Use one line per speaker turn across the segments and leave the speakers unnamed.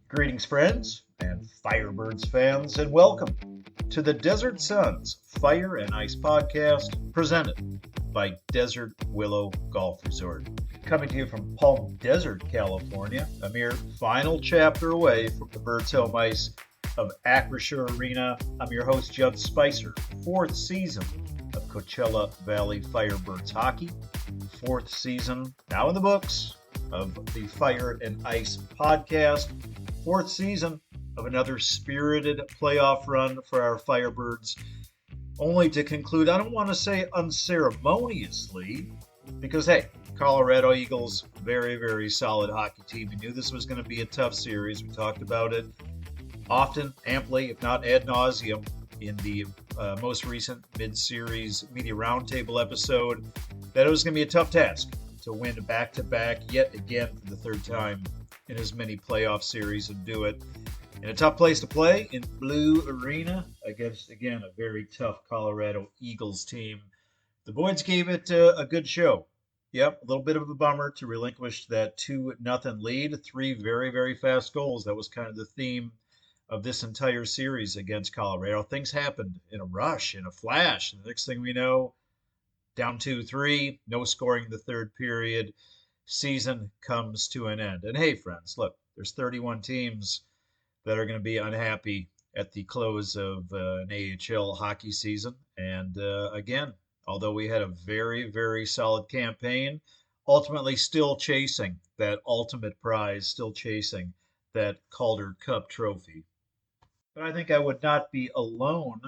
Greetings, friends and Firebirds fans, and welcome to the Desert Suns Fire and Ice podcast presented by Desert Willow Golf Resort. Coming to you from Palm Desert, California, a mere final chapter away from the Birds Home Ice of Acrisure Arena. I'm your host, Judd Spicer, fourth season of Coachella Valley Firebirds hockey, fourth season now in the books of the Fire and Ice podcast. Fourth season of another spirited playoff run for our Firebirds, only to conclude, I don't want to say unceremoniously, because hey, Colorado Eagles, very, very solid hockey team. We knew this was going to be a tough series. We talked about it often, amply, if not ad nauseum, in the most recent mid-series media roundtable episode, that it was going to be a tough task to win back-to-back yet again for the third time in as many playoff series and do it in a tough place to play in Blue Arena against, again, a very tough Colorado Eagles team. The boys gave it a good show. Yep, a little bit of a bummer to relinquish that 2-0 lead. Three very, very fast goals. That was kind of the theme of this entire series against Colorado. Things happened in a rush, in a flash. The next thing we know, down 2-3, no scoring in the third period. Season comes to an end. And hey, friends, look, there's 31 teams that are going to be unhappy at the close of an AHL hockey season. And again, although we had a very, very solid campaign, ultimately still chasing that ultimate prize, still chasing that Calder Cup trophy. But I think I would not be alone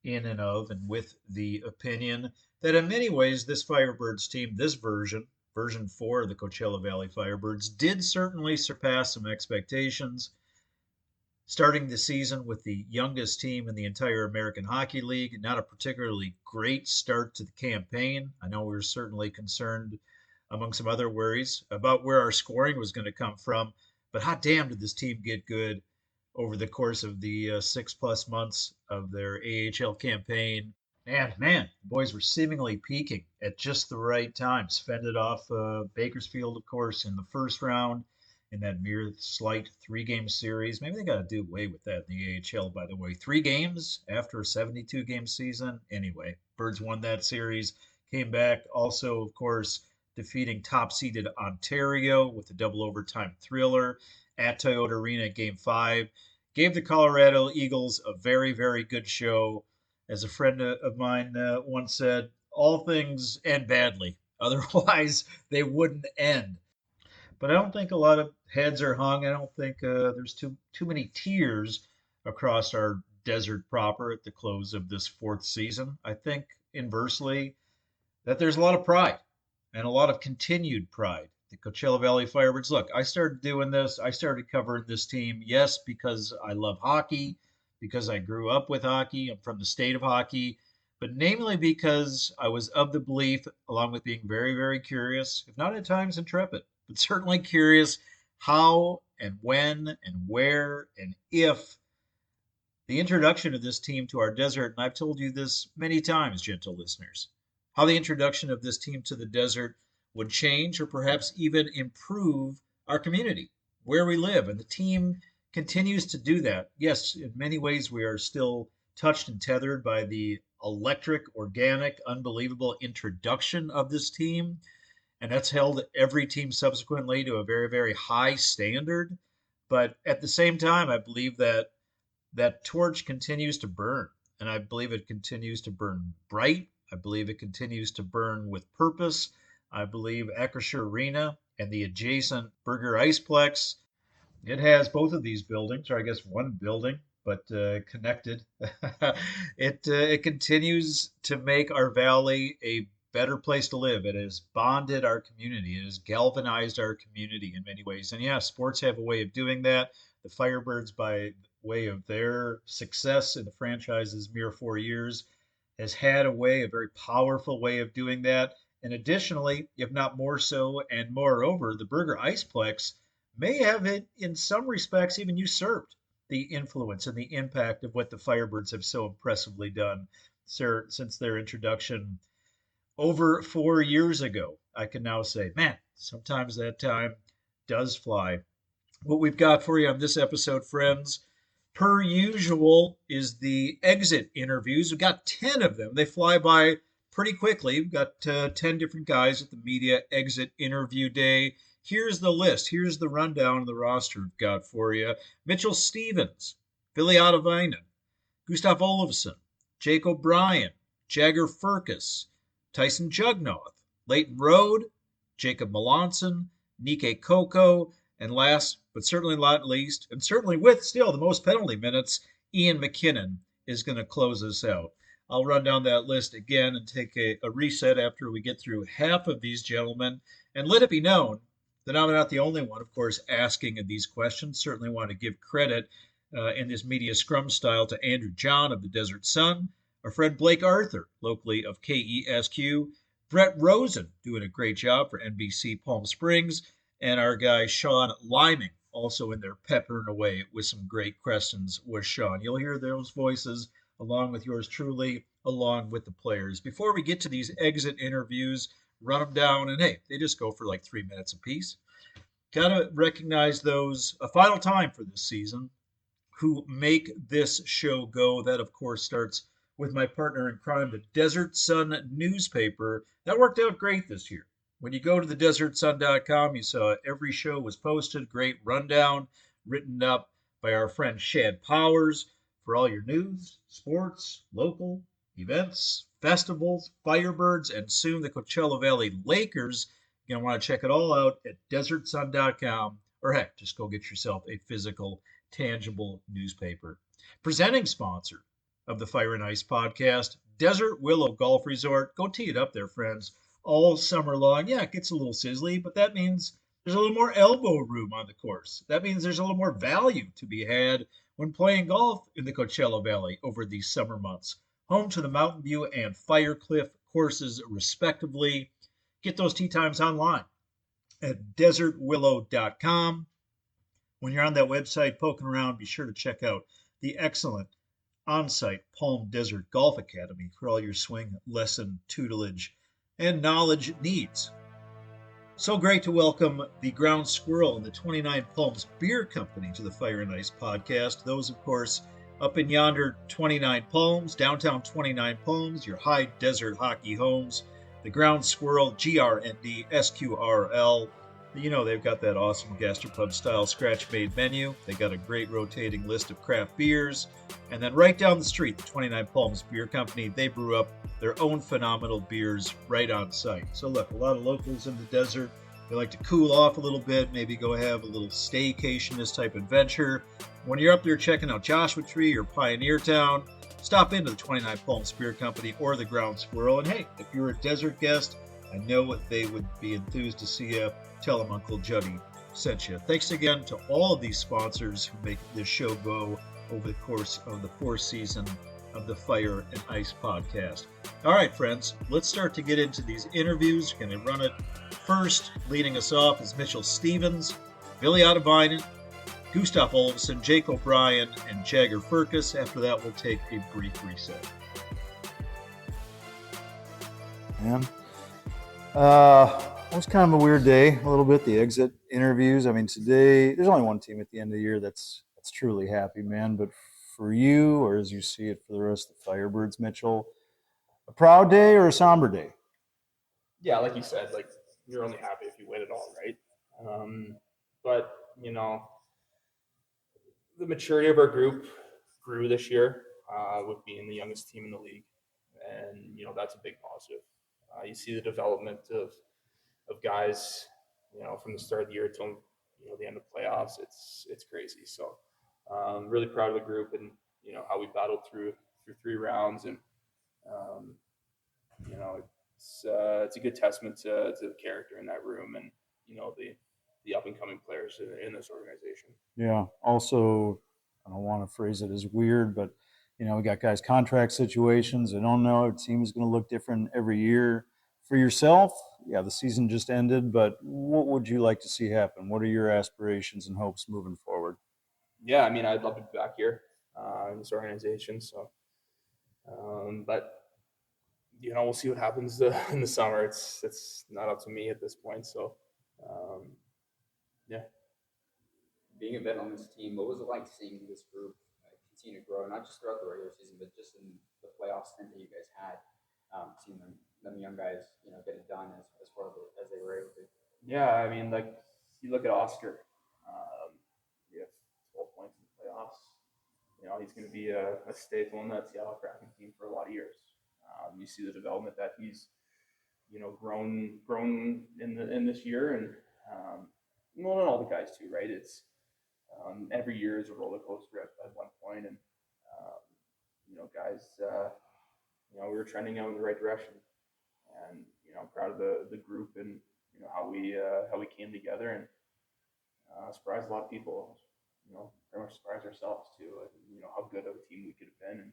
in and of and with the opinion that in many ways this Firebirds team, this version 4 of the Coachella Valley Firebirds, did certainly surpass some expectations. Starting the season with the youngest team in the entire American Hockey League, not a particularly great start to the campaign. I know we were certainly concerned, among some other worries, about where our scoring was going to come from. But hot damn, did this team get good over the course of the 6+ months of their AHL campaign. And man, the boys were seemingly peaking at just the right times. Fended off Bakersfield, of course, in the first round in that mere slight 3-game series. Maybe they got to do away with that in the AHL, by the way. 3 games after a 72-game season. Anyway, Birds won that series, came back. Also, of course, defeating top-seeded Ontario with a double overtime thriller at Toyota Arena Game 5. Gave the Colorado Eagles a very, very good show. As a friend of mine once said, all things end badly. Otherwise, they wouldn't end. But I don't think a lot of heads are hung. I don't think there's too many tears across our desert proper at the close of this fourth season. I think, inversely, that there's a lot of pride and a lot of continued pride. The Coachella Valley Firebirds. Look, I started doing this. I started covering this team, yes, because I love hockey, because I grew up with hockey. I'm from the state of hockey, but namely because I was of the belief, along with being very, very curious, if not at times intrepid, but certainly curious, how and when and where and if the introduction of this team to our desert, and I've told you this many times, gentle listeners, how the introduction of this team to the desert would change or perhaps even improve our community, where we live. And the team continues to do that. Yes, in many ways, we are still touched and tethered by the electric, organic, unbelievable introduction of this team. And that's held every team subsequently to a very, very high standard. But at the same time, I believe that that torch continues to burn. And I believe it continues to burn bright. I believe it continues to burn with purpose. I believe Acrisure Arena and the adjacent Burger Iceplex, it has both of these buildings, or I guess one building, but connected. It continues to make our valley a better place to live. It has bonded our community. It has galvanized our community in many ways. And yeah, sports have a way of doing that. The Firebirds, by way of their success in the franchise's mere 4 years, has had a very powerful way of doing that. And additionally, if not more so, and moreover, the Burger Iceplex may have it, in some respects, even usurped the influence and the impact of what the Firebirds have so impressively done since their introduction over 4 years ago. I can now say, man, sometimes that time does fly What we've got for you on this episode, friends, per usual, is the exit interviews. We've got 10 of them. They fly by pretty quickly. We've got 10 different guys at the media exit interview day. Here's the list. Here's the rundown of the roster we've got for you. Mitchell Stevens, Ville Ottavainen, Gustav Olofsson, Jake O'Brien, Jagger Firkus, Tyson Jugnauth, Lleyton Roed, Jacob Melanson, Nikke Kokko, and last but certainly not least, and certainly with still the most penalty minutes, Ian McKinnon is going to close us out. I'll run down that list again and take a reset after we get through half of these gentlemen. And let it be known that I'm not the only one, of course, asking these questions. Certainly want to give credit in this media scrum style to Andrew John of the Desert Sun, our friend Blake Arthur, locally of KESQ, Brett Rosen doing a great job for NBC Palm Springs, and our guy Sean Liming, also in there peppering away with some great questions with Sean. You'll hear those voices along with yours truly, along with the players. Before we get to these exit interviews, run them down, and hey, they just go for like 3 minutes apiece. Got to recognize those a final time for this season who make this show go. That, of course, starts with my partner in crime, the Desert Sun newspaper. That worked out great this year. When you go to the desertsun.com, you saw every show was posted, great rundown, written up by our friend Shad Powers for all your news, sports, local events, festivals, Firebirds, and soon the Coachella Valley Lakers. You're going to want to check it all out at desertsun.com, or heck, just go get yourself a physical, tangible newspaper. Presenting sponsor of the Fire and Ice podcast, Desert Willow Golf Resort. Go tee it up there, friends, all summer long. Yeah, it gets a little sizzly, but that means there's a little more elbow room on the course. That means there's a little more value to be had when playing golf in the Coachella Valley over these summer months. Home to the Mountain View and Firecliff courses, respectively. Get those tee times online at desertwillow.com. When you're on that website poking around, be sure to check out the excellent on-site Palm Desert Golf Academy for all your swing lesson, tutelage, and knowledge needs. So great to welcome the Ground Squirrel and the 29 Palms Beer Company to the Fire and Ice podcast. Those, of course, up in yonder 29 Palms, downtown 29 Palms, your high desert hockey homes. The Ground Squirrel, GRND, You know, they've got that awesome gastropub-style scratch-made menu. They got a great rotating list of craft beers. And then right down the street, the 29 Palms Beer Company, they brew up their own phenomenal beers right on site. So look, a lot of locals in the desert, they like to cool off a little bit, maybe go have a little staycationist type adventure. When you're up there checking out Joshua Tree or Pioneer Town, stop into the 29 Palms Beer Company or the Ground Squirrel. And hey, if you're a desert guest, I know they would be enthused to see you. Tell them Uncle Juddy sent you. Thanks again to all of these sponsors who make this show go over the course of the fourth season of the Fire and Ice podcast. All right, friends, let's start to get into these interviews. We're going to run it first. Leading us off is Mitchell Stevens, Ville Ottavainen, Gustav Olofsson, Jake O'Brien, and Jagger Firkus. After that, we'll take a brief reset.
Man. It was kind of a weird day, a little bit, the exit interviews. I mean, today, there's only one team at the end of the year that's truly happy, man. But for you, or as you see it for the rest of the Firebirds, Mitchell, a proud day or a somber day?
Yeah, like you said, like you're only happy if you win it all, right? But, you know, the maturity of our group grew this year with being the youngest team in the league. And, you know, that's a big positive. You see the development of guys, you know, from the start of the year till, you know, the end of playoffs. It's crazy. So really proud of the group and, you know, how we battled through 3 rounds. And, you know, it's a good testament to the character in that room and, you know, the up and coming players in this organization.
Yeah. Also, I don't want to phrase it as weird, but, you know, we got guys' contract situations. I don't know. It seems going to look different every year. For yourself, yeah, the season just ended, but what would you like to see happen? What are your aspirations and hopes moving forward?
Yeah, I mean, I'd love to be back here in this organization. So, but, you know, we'll see what happens in the summer. It's not up to me at this point. So, yeah,
being a vet on this team, what was it like seeing this group continue to grow, not just throughout the regular season, but just in the playoff stint that you guys had, seeing them young guys, get it done as far as they were able to?
Yeah, I mean, like you look at Oscar, he has 12 points in the playoffs. He's going to be a staple in that Seattle Kraken team for a lot of years. You see the development that he's, grown in this year, and and all the guys too, right? It's every year is a roller coaster at one point, and guys, we were trending out in the right direction, and I'm proud of the group and how we came together, and surprised a lot of people. Pretty much surprised ourselves too. How good of a team we could have been, and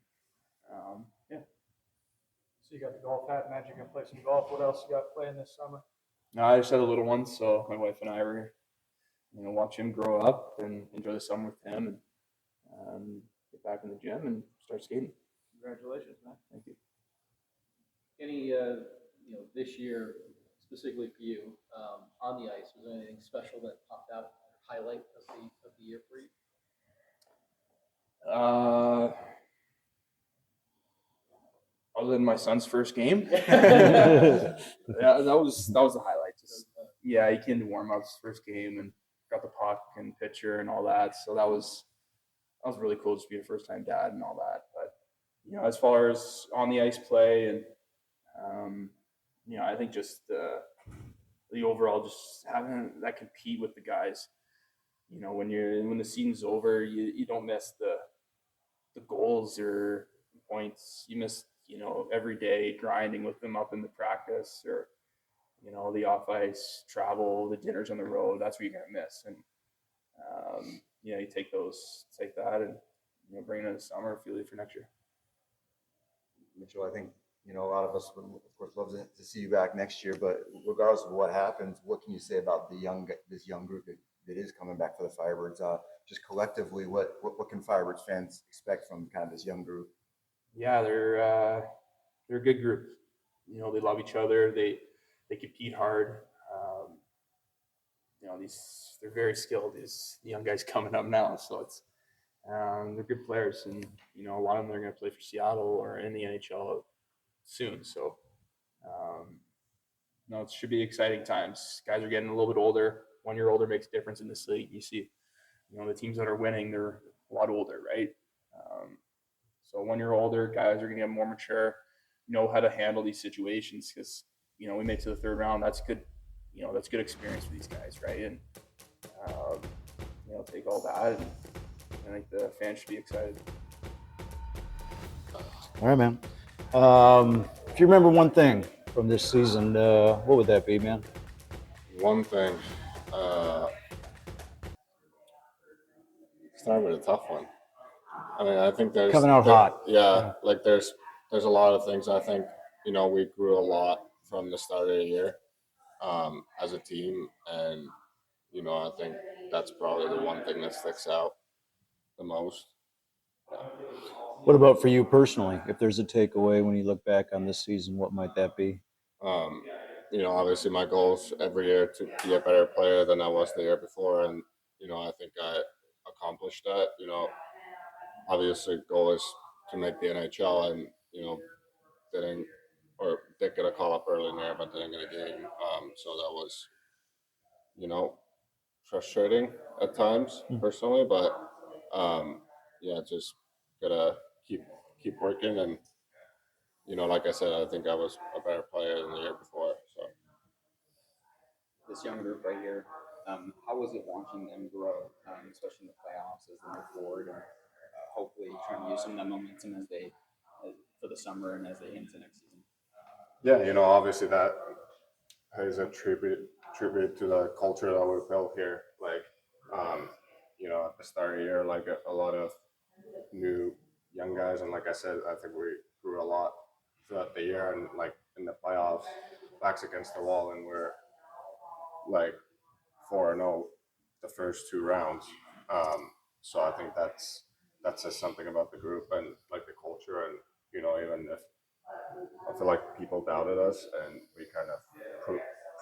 yeah.
So you got the golf hat. Imagine you're gonna play some golf. What else you got playing this summer?
No, I just had a little one, so my wife and I were, watch him grow up and enjoy the summer with him, and get back in the gym and start skating.
Congratulations, man.
Thank you.
Any, this year specifically for you on the ice, was there anything special that popped out, highlight of the year for you?
Other than my son's first game, yeah, that was the highlight. He came to warm ups first game and got the puck and pitcher and all that. So that was really cool to be a first time dad and all that. But as far as on the ice play and I think just the overall just having that compete with the guys. When the season's over, you don't miss the goals or points. You miss every day grinding with them up in the practice or the off ice travel, the dinners on the road. That's what you're gonna miss. And you take that and bring it in the summer, feel it for next year.
Mitchell, I think a lot of us would, of course, love to see you back next year. But regardless of what happens, what can you say about this young group that is coming back for the Firebirds? Just collectively, what can Firebirds fans expect from kind of this young group?
Yeah, they're a good group. They love each other. They compete hard. They're very skilled. These young guys coming up now, so it's they're good players, and a lot of them are going to play for Seattle or in the NHL soon. So it should be exciting times. Guys are getting a little bit older. 1 year older makes a difference in this league. You see, the teams that are winning, they're a lot older, right? So 1 year older guys are going to get more mature, know how to handle these situations because we made it to the third round. That's good. That's good experience for these guys, right? And take all that, and I think the fans should be excited.
All right, man. If you remember one thing from this season, what would that be, man?
One thing. Start with a tough one. I mean, I think there's
Coming out hot.
Yeah, like there's a lot of things. I think we grew a lot from the start of the year as a team, and I think that's probably the one thing that sticks out the most.
What about for you personally? If there's a takeaway when you look back on this season, what might that be?
Obviously my goal is every year to be a better player than I was the year before, and I think I accomplished that. Obviously goal is to make the NHL, and did get a call up early in there, but didn't get a game. So that was frustrating at times personally, but just gotta keep working, and like I said, I think I was a better player than the year before. So
This young group right here, how was it watching them grow, especially in the playoffs as they move forward, and hopefully trying to use some of that momentum for the summer and as they into next season?
Yeah, obviously that is a tribute to the culture that we built here. Like, at the start of the year, like a lot of new young guys, and like I said, I think we grew a lot throughout the year, and like in the playoffs, backs against the wall, and we're like 4-0 the first two rounds. So I think that says something about the group and like the culture, and even if I feel like people doubted us, and we kind of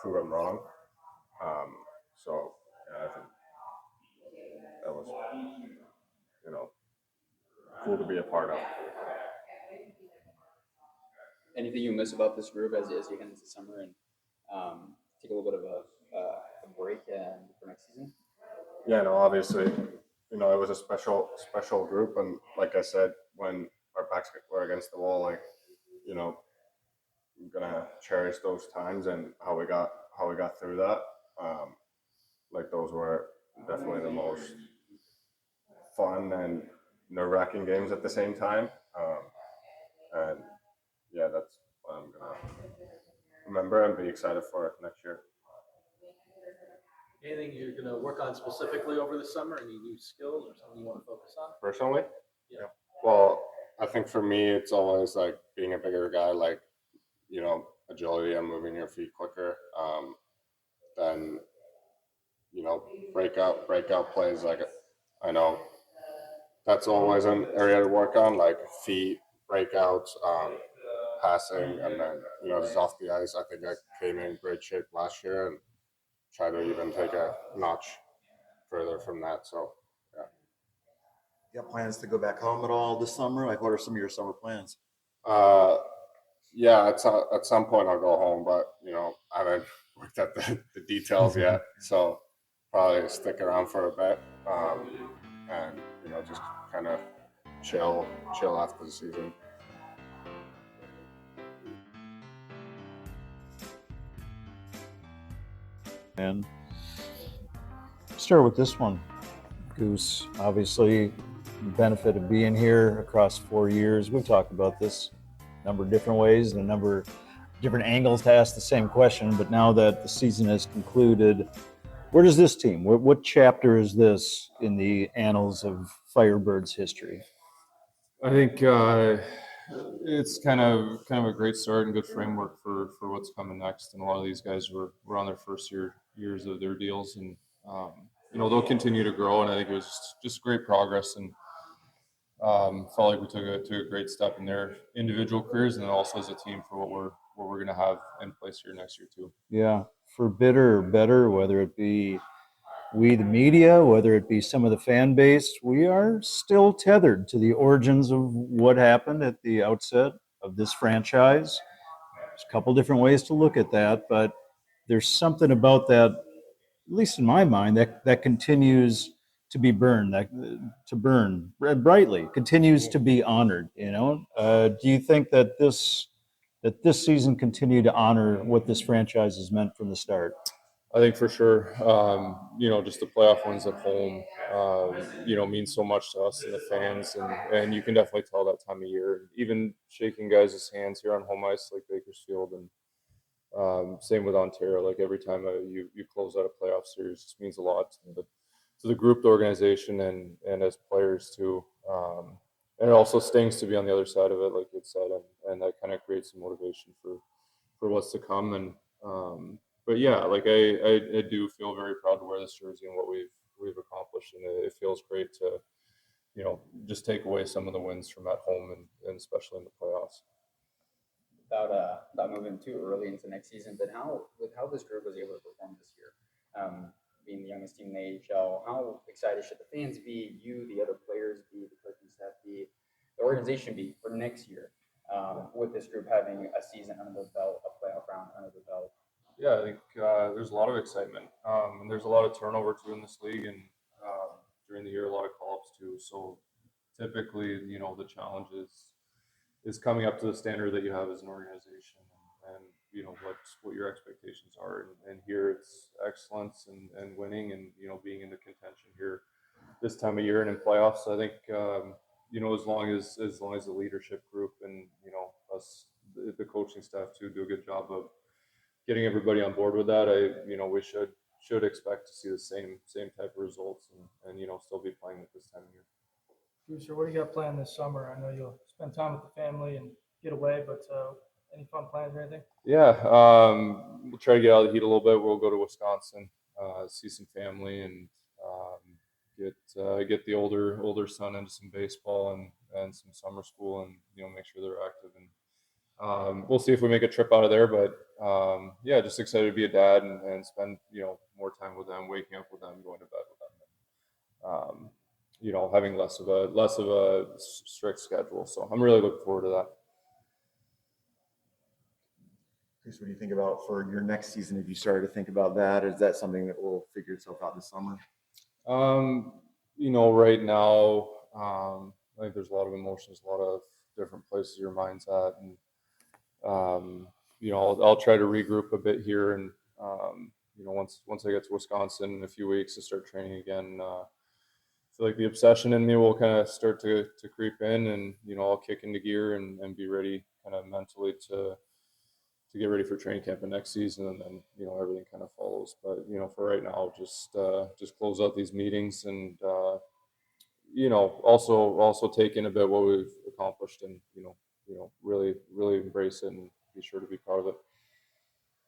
prove them wrong. So I think cool to be a part of.
Anything you miss about this group as you get into summer and take a little bit of a break for next season?
Yeah, no, obviously, it was a special group, and like I said, when our backs were against the wall, like, I'm gonna cherish those times and how we got through that. Like those were definitely the most fun and nerve-wracking games at the same time. And yeah, that's what I'm gonna remember and be excited for next year.
Anything you're going to work on specifically over the summer? Any new skills or something you want to focus on?
Personally,
Yeah.
well, I think for me, it's always like being a bigger guy, like, agility and moving your feet quicker. Then, breakout plays. Like, I know that's always an area to work on, like feet, breakouts, passing, and then, just off the ice. I think I came in great shape last year and try to even take a notch further from that. So, yeah.
You got plans to go back home at all this summer? Like, what are some of your summer plans?
Yeah, at some point I'll go home, but I haven't worked at the details yet. So probably stick around for a bit, and just kind of chill after the season.
And start with this one. Goose, obviously, the benefit of being here across 4 years. We've talked about this a number of different ways and a number of different angles to ask the same question. But now that the season has concluded, where does this team, what chapter is this in the annals of Firebirds history?
I think it's kind of a great start and good framework for what's coming next. And a lot of these guys were on their first years of their deals, and they'll continue to grow. And I think it was just great progress, and felt like we took a great step in their individual careers, and then also as a team for what we're going to have in place here next year too.
Yeah, for bitter or better, whether it be we, the media, whether it be some of the fan base, we are still tethered to the origins of what happened at the outset of this franchise. There's a couple different ways to look at that, but there's something about that, at least in my mind, that continues to be burned, to burn brightly, continues to be honored. Do you think that this season continued to honor what this franchise has meant from the start?
I think for sure, just the playoff wins at home, means so much to us and the fans, and you can definitely tell that time of year. Even shaking guys' hands here on home ice like Bakersfield, and same with Ontario. Like every time you close out a playoff series, it means a lot to the group, the organization, and as players too. And it also stings to be on the other side of it, like you said, and that kind of creates some motivation for what's to come. And but yeah, like I do feel very proud to wear this jersey and what we've accomplished, and it feels great to just take away some of the wins from at home and especially in the playoffs.
About moving too early into next season, but how this group was able to perform this year, being the youngest team in the AHL, how excited should the fans be, you, the other players be, the coaching staff be, the organization be for next year, with this group having a season under the belt, a playoff round under the belt?
Yeah, I think there's a lot of excitement, and there's a lot of turnover too in this league, and during the year a lot of call-ups too. So typically, the challenge is coming up to the standard that you have as an organization, and what your expectations are. And here it's excellence and winning, and being in the contention here this time of year and in playoffs. I think as long as the leadership group and us, the coaching staff too, do a good job of getting everybody on board with that, we should expect to see the same type of results, and still be playing at this time of year.
Booster, what do you got planned this summer? I know you'll spend time with the family and get away, but any fun plans or anything?
Yeah, we'll try to get out of the heat a little bit. We'll go to Wisconsin, see some family, and get the older son into some baseball and some summer school, and make sure they're active. And we'll see if we make a trip out of there. But yeah, just excited to be a dad and spend more time with them, waking up with them, going to bed with them. having less of a strict schedule. So I'm really looking forward to that.
Chris, what do you think about for your next season? Have you started to think about that? Is that something that will figure itself out this summer?
Right now, I think there's a lot of emotions, a lot of different places your mind's at, and I'll try to regroup a bit here, and once I get to Wisconsin in a few weeks to start training again, I feel like the obsession in me will kind of start to creep in, and I'll kick into gear and be ready kind of mentally to get ready for training camp and next season, and then everything kind of follows. But for right now, just close out these meetings, and also take in a bit what we've accomplished, and really embrace it and be sure to be part of it.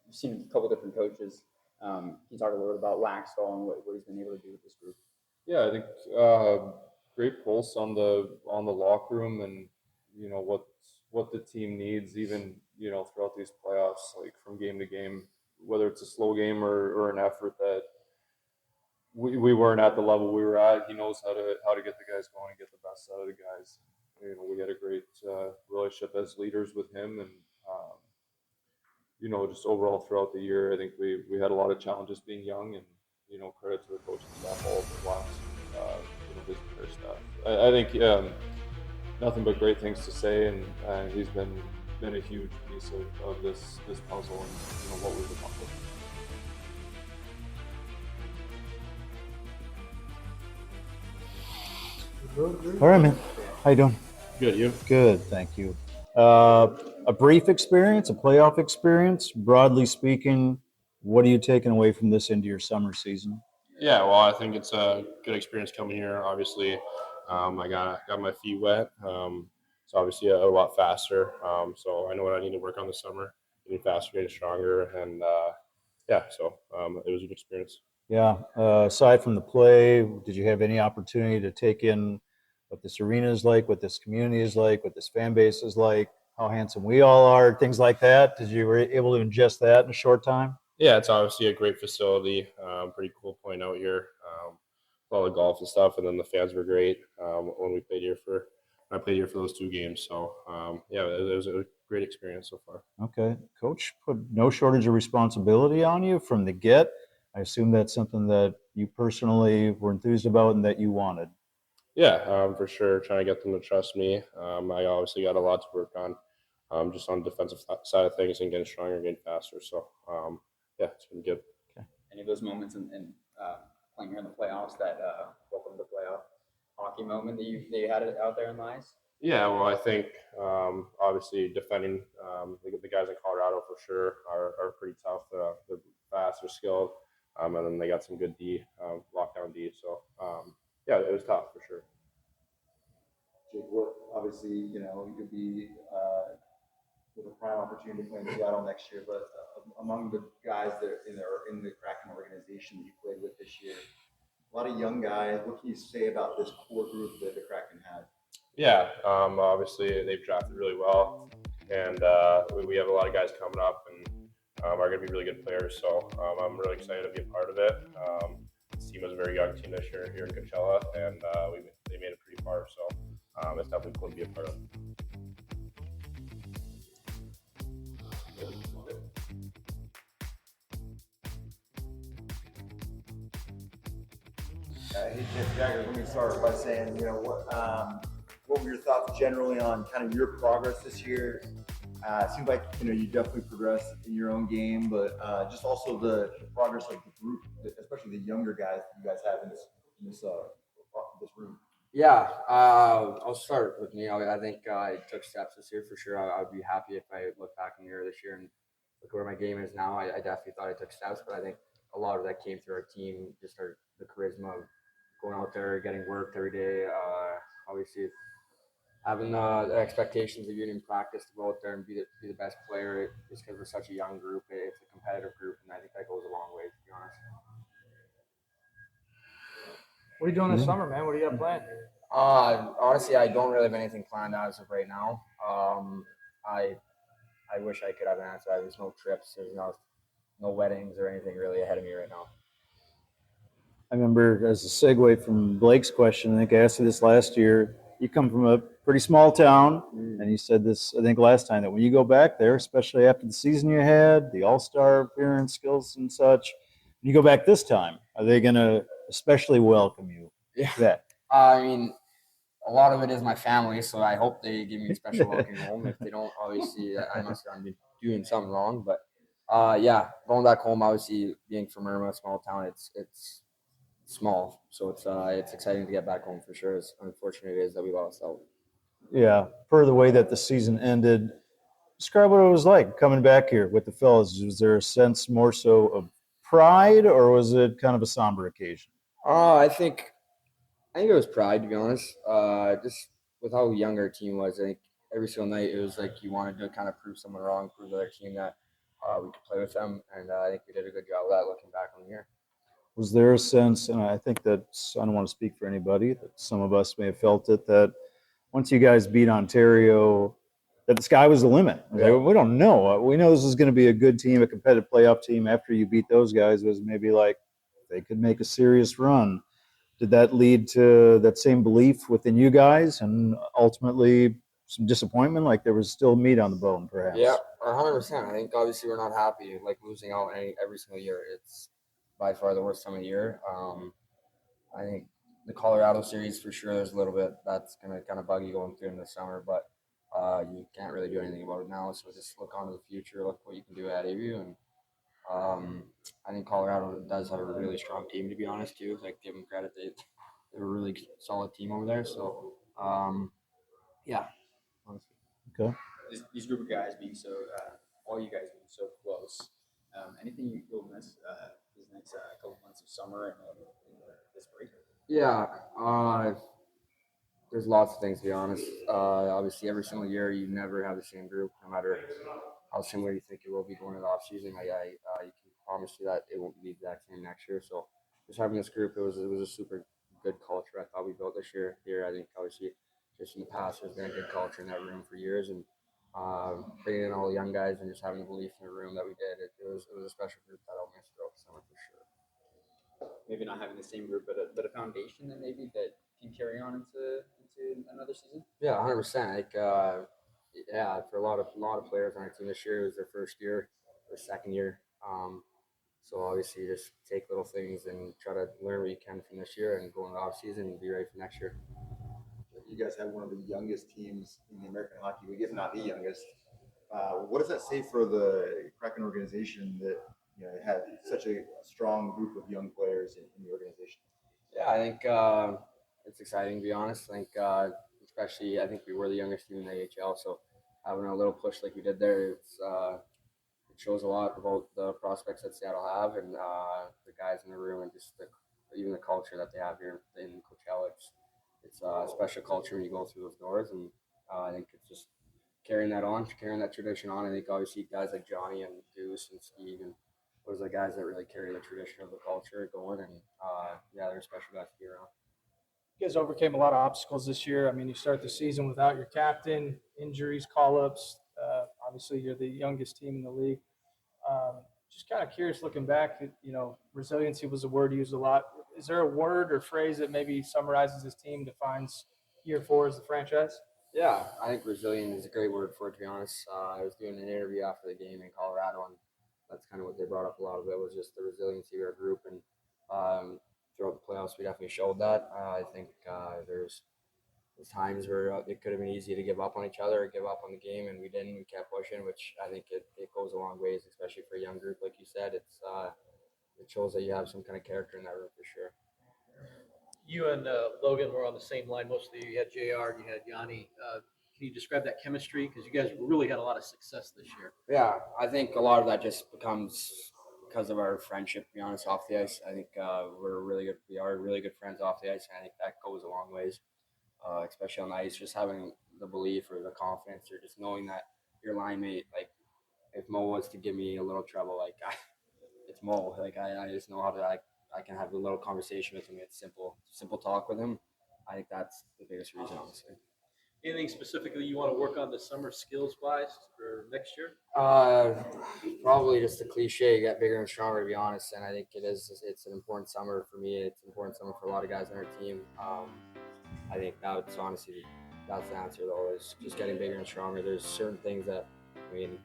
You've seen a couple different coaches. Can you talk a little bit about Laxdal and what he's been able to do with this group?
Yeah, I think great pulse on the locker room, and what the team needs, even throughout these playoffs, like from game to game, whether it's a slow game or an effort that we weren't at the level we were at. He knows how to get the guys going and get the best out of the guys. We had a great relationship as leaders with him, and just overall throughout the year, I think we had a lot of challenges being young, and credit to the coaching staff, all of the blocks, his entire staff. I think nothing but great things to say, and he's been a huge piece of this puzzle and what we've accomplished.
All right, man. How you doing?
Good, you?
Good, thank you. A brief experience, a playoff experience. Broadly speaking, what are you taking away from this into your summer season?
Yeah, well, I think it's a good experience coming here. Obviously, I got my feet wet. It's obviously a lot faster. So I know what I need to work on this summer, getting faster, getting stronger, and so it was a good experience.
Yeah. Aside from the play, did you have any opportunity to take in what this arena is like, what this community is like, what this fan base is like, how handsome we all are, things like that? Did you were able to ingest that in a short time?
Yeah, it's obviously a great facility. Pretty cool point out here. All the golf and stuff, and then the fans were great when I played here for those 2 games. So it was a great experience so far.
Okay. Coach put no shortage of responsibility on you from the get. I assume that's something that you personally were enthused about and that you wanted.
Yeah, for sure. Trying to get them to trust me. I obviously got a lot to work on, just on the defensive side of things and getting stronger and getting faster. So, it's been good.
Okay.
Any of those moments in playing here in the playoffs, that welcome to playoff hockey moment that you had it out there in the ice?
Yeah, well, I think obviously defending the guys in Colorado for sure are pretty tough. They're fast, they're skilled, and then they got some good D, lockdown D. So, it was tough for sure.
Jake, obviously, you'll be with a prime opportunity to play in Seattle next year, but among the guys that are in the Kraken organization that you played with this year, a lot of young guys. What can you say about this core group that the Kraken had?
Yeah, obviously they've drafted really well, and we have a lot of guys coming up and are going to be really good players. So I'm really excited to be a part of it. This team was a very young team this year here in Coachella, and they made it pretty far. So it's definitely cool to be a part of.
Hey, Jagger, let me start by saying, what were your thoughts generally on kind of your progress this year? It seems like, you definitely progressed in your own game, but just also the progress of the group, especially the younger guys that you guys have in this room.
Yeah, I'll start with me. I think I took steps this year for sure. I'd be happy if I look back in the year this year and look where my game is now. I definitely thought I took steps, but I think a lot of that came through our team, just the charisma of going out there, getting worked every day. Obviously, having the expectations of you in practice to go out there and be the best player, just because we're such a young group. It's a competitive group, and I think that goes a long way, to be honest.
What are you doing this summer, man? What do you got planned?
Honestly, I don't really have anything planned as of right now. I wish I could have an answer. There's no trips. There's no weddings or anything really ahead of me right now.
I remember as a segue from Blake's question, I think I asked you this last year. You come from a pretty small town, and you said this, I think, last time, that when you go back there, especially after the season you had, the all-star appearance skills and such, when you go back this time, are they going to especially welcome you?
Yeah.
That.
I mean, a lot of it is my family, so I hope they give me a special welcome home. If they don't, obviously, I must have been doing something wrong. But yeah, going back home, obviously, being from Irma, small town, it's small, so it's exciting to get back home for sure. As unfortunate it is that we lost out.
Yeah, per the way that the season ended, describe what it was like coming back here with the fellas. Was there a sense more so of pride, or was it kind of a somber occasion?
I think it was pride, to be honest. Just with how young our team was, I think every single night it was like you wanted to kind of prove someone wrong, prove the other team that we could play with them, and I think we did a good job of that looking back on the year.
Was there a sense, and I think that, I don't want to speak for anybody, that some of us may have felt it, that once you guys beat Ontario, that the sky was the limit?
Yeah.
Like, we don't know. We know this is going to be a good team, a competitive playoff team. After you beat those guys, it was maybe like they could make a serious run. Did that lead to that same belief within you guys, and ultimately some disappointment? Like there was still meat on the bone, perhaps.
Yeah, 100%. I think obviously we're not happy like losing out every single year. It's by far the worst time of the year. I think the Colorado series for sure. There's a little bit that's gonna kind of bug you going through in the summer, but you can't really do anything about it now. So just look on to the future, look what you can do ahead of you, and I think Colorado does have a really strong team, to be honest, too. Like, give them credit. They're a really solid team over there. So, yeah, honestly.
Okay.
These group of guys being so, all you guys being so close. Anything you'll miss these next couple months of summer and this break?
Yeah, there's lots of things, to be honest. Obviously, every single year, you never have the same group, no matter how similar you think it will be going into the off season. You can promise you that it won't be the exact same next year. So just having this group, it was a super good culture. I thought we built this year. Here, I think obviously just in the past, there's been a good culture in that room for years, and bringing in all the young guys and just having the belief in the room that we did, it was a special group that I'll miss throughout the summer for sure.
Maybe not having the same group, but a foundation that maybe that can carry on into another season.
Yeah, 100%. Like, yeah, for a lot of players on our team this year, it was their first year, or second year. So obviously, just take little things and try to learn what you can from this year, and go in the off season and be ready for next year.
You guys have one of the youngest teams in the American Hockey League, if not the youngest. What does that say for the Kraken organization that had such a strong group of young players in the organization?
Yeah, I think it's exciting, to be honest. I think, especially, I think we were the youngest team in the AHL, so having a little push like we did there, it shows a lot about the prospects that Seattle have, and the guys in the room, and just even the culture that they have here in Coachella. It's a special culture when you go through those doors, and I think it's just carrying that tradition on. I think obviously guys like Johnny and Goose and Steve and those are the guys that really carry the tradition of the culture going, and yeah, they're special guys to be around.
You guys overcame a lot of obstacles this year. I mean, you start the season without your captain, injuries, call-ups. Obviously, you're the youngest team in the league. Just kind of curious, looking back, resiliency was a word used a lot. Is there a word or phrase that maybe summarizes this team, defines year 4 as the franchise?
Yeah, I think resilient is a great word for it, to be honest. I was doing an interview after the game in Colorado, and that's kind of what they brought up a lot of it was just the resiliency of our group. And throughout the playoffs, we definitely showed that. I think there's times where it could have been easy to give up on each other or give up on the game, and we didn't. We kept pushing, which I think it goes a long ways, especially for a young group. Like you said, it shows that you have some kind of character in that room for sure.
You and Logan were on the same line. Most of you had JR, you had Yanni. Can you describe that chemistry? Because you guys really had a lot of success this year.
Yeah, I think a lot of that just becomes because of our friendship, to be honest, off the ice. I think we are really good friends off the ice, and I think that goes a long ways, especially on the ice, just having the belief or the confidence or just knowing that your line mate, like if Mo wants to give me a little trouble, it's Mo. Like I just know how to I can have a little conversation with him. It's simple talk with him. I think that's the biggest reason, honestly.
Anything specifically you want to work on this summer skills wise for next year?
Probably just the cliche, get bigger and stronger, to be honest. And I think it's an important summer for me. It's an important summer for a lot of guys on our team. I think that's honestly, that's the answer though, is just getting bigger and stronger. There's certain things that, I mean,